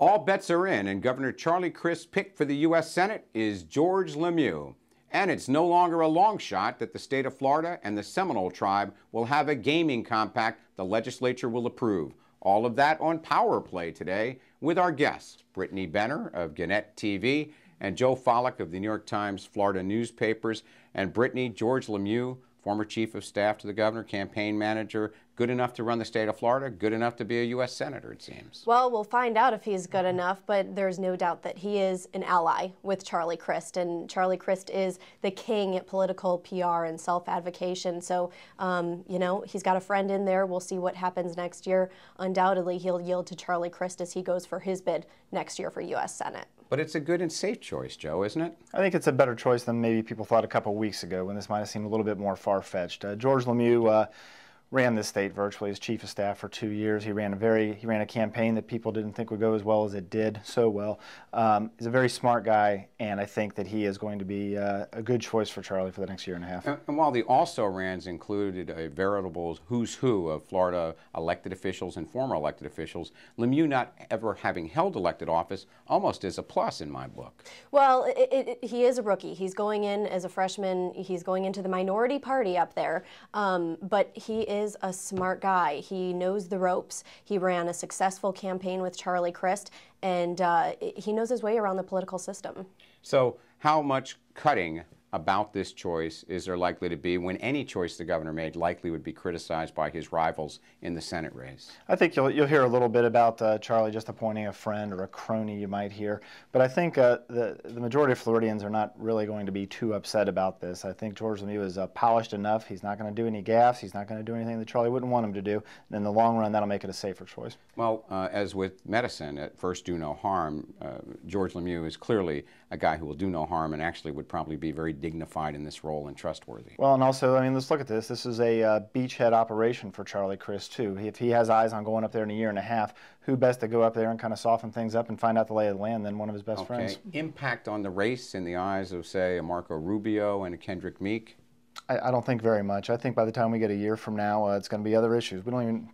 All bets are in, and Governor Charlie Crist's pick for the U.S. Senate is George Lemieux. And it's no longer a long shot that the state of Florida and the Seminole tribe will have a gaming compact the legislature will approve. All of that on Power Play today with our guests, Brittany Benner of Gannett TV and Joe Follick of the New York Times Florida newspapers. And Brittany, George Lemieux, former chief of staff to the governor, campaign manager, good enough to run the state of Florida, good enough to be a U.S. senator, it seems. Well, we'll find out if he's good enough, but there's no doubt that he is an ally with Charlie Crist, and Charlie Crist is the king at political PR and self-advocation. So, you know, he's got a friend in there. We'll see what happens next year. Undoubtedly, he'll yield to Charlie Crist as he goes for his bid next year for U.S. Senate. But it's a good and safe choice, Joe, isn't it? I think it's a better choice than maybe people thought a couple of weeks ago when this might have seemed a little bit more far-fetched. George Lemieux ran this state virtually as chief of staff for 2 years. He ran a campaign that people didn't think would go as well as it did, so well. He's a very smart guy, and I think that he is going to be a good choice for Charlie for the next year and a half. And while the also-rans included a veritable who's who of Florida elected officials and former elected officials, Lemieux not ever having held elected office almost is a plus in my book. Well, he is a rookie. He's going in as a freshman. He's going into the minority party up there, but he is a smart guy. He knows the ropes. He ran a successful campaign with Charlie Crist, and he knows his way around the political system. So how much cutting about this choice is there likely to be when any choice the governor made likely would be criticized by his rivals in the Senate race? I think you'll hear a little bit about Charlie just appointing a friend or a crony you might hear, but I think the majority of Floridians are not really going to be too upset about this. I think George Lemieux is polished enough. He's not going to do any gaffes. He's not going to do anything that Charlie wouldn't want him to do. And in the long run, that'll make it a safer choice. Well, as with medicine, at first do no harm, George Lemieux is clearly a guy who will do no harm and actually would probably be very dignified in this role and trustworthy. Well, and also, I mean, let's look at this. This is a beachhead operation for Charlie Crist, too. If he has eyes on going up there in a year and a half, who best to go up there and kind of soften things up and find out the lay of the land than one of his best friends? Impact on the race in the eyes of, say, a Marco Rubio and a Kendrick Meek? I don't think very much. I think by the time we get a year from now, it's going to be other issues. We don't even...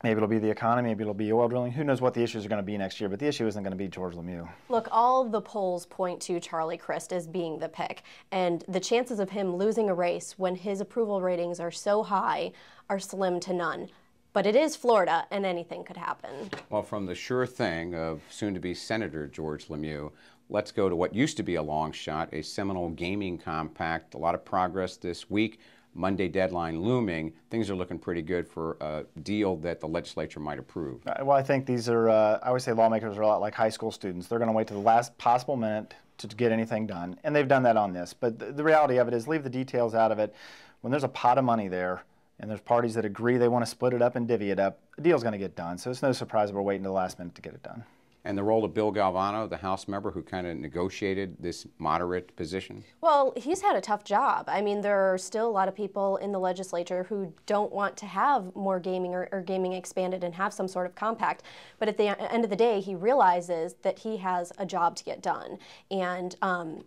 Maybe it'll be the economy, maybe it'll be oil drilling. Who knows what the issues are going to be next year, but the issue isn't going to be George Lemieux. Look, all of the polls point to Charlie Crist as being the pick, and the chances of him losing a race when his approval ratings are so high are slim to none. But it is Florida, and anything could happen. Well, from the sure thing of soon-to-be Senator George Lemieux, let's go to what used to be a long shot, a Seminole gaming compact. A lot of progress this week. Monday deadline looming, things are looking pretty good for a deal that the legislature might approve. Well, I think these are, I always say lawmakers are a lot like high school students. They're going to wait to the last possible minute to get anything done, and they've done that on this. But the reality of it is leave the details out of it. When there's a pot of money there, and there's parties that agree they want to split it up and divvy it up, the deal's going to get done. So it's no surprise we're waiting to the last minute to get it done. And the role of Bill Galvano, the House member who kind of negotiated this moderate position? Well, he's had a tough job. I mean, there are still a lot of people in the legislature who don't want to have more gaming or gaming expanded and have some sort of compact. But at the end of the day, he realizes that he has a job to get done. And,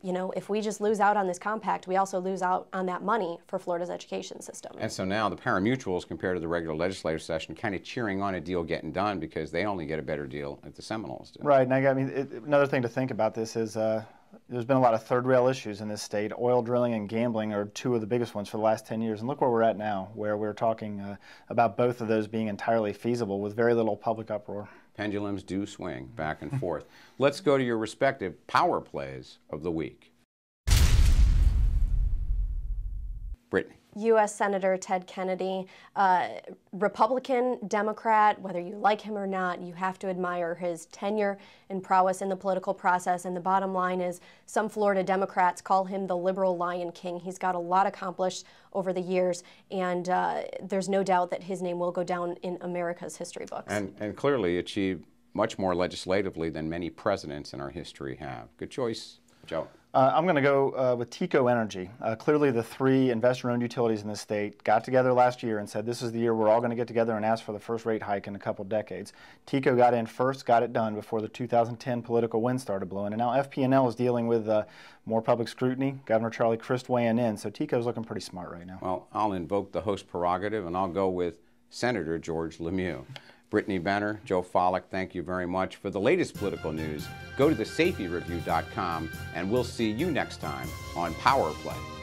you know, if we just lose out on this compact, we also lose out on that money for Florida's education system. And so now the pari-mutuels, compared to the regular legislative session, kind of cheering on a deal getting done because they only get a better deal at the Seminoles. Right, and I mean, another thing to think about this is there's been a lot of third rail issues in this state. Oil drilling and gambling are two of the biggest ones for the last 10 years. And look where we're at now, where we're talking about both of those being entirely feasible with very little public uproar. Pendulums do swing back and forth. Let's go to your respective power plays of the week. Brittany. U.S. Senator Ted Kennedy, Republican, Democrat, whether you like him or not, you have to admire his tenure and prowess in the political process. And the bottom line is some Florida Democrats call him the liberal Lion King. He's got a lot accomplished over the years, and there's no doubt that his name will go down in America's history books. And clearly achieved much more legislatively than many presidents in our history have. Good choice, Joe. I'm going to go with TECO Energy. Clearly the three investor-owned utilities in the state got together last year and said this is the year we're all going to get together and ask for the first rate hike in a couple decades. TECO got in first, got it done before the 2010 political wind started blowing, and now FP&L is dealing with more public scrutiny, Governor Charlie Crist weighing in, so TECO's looking pretty smart right now. Well, I'll invoke the host prerogative and I'll go with Senator George Lemieux. Brittany Benner, Joe Follick, thank you very much. For the latest political news, go to thesafetyreview.com, and we'll see you next time on Power Play.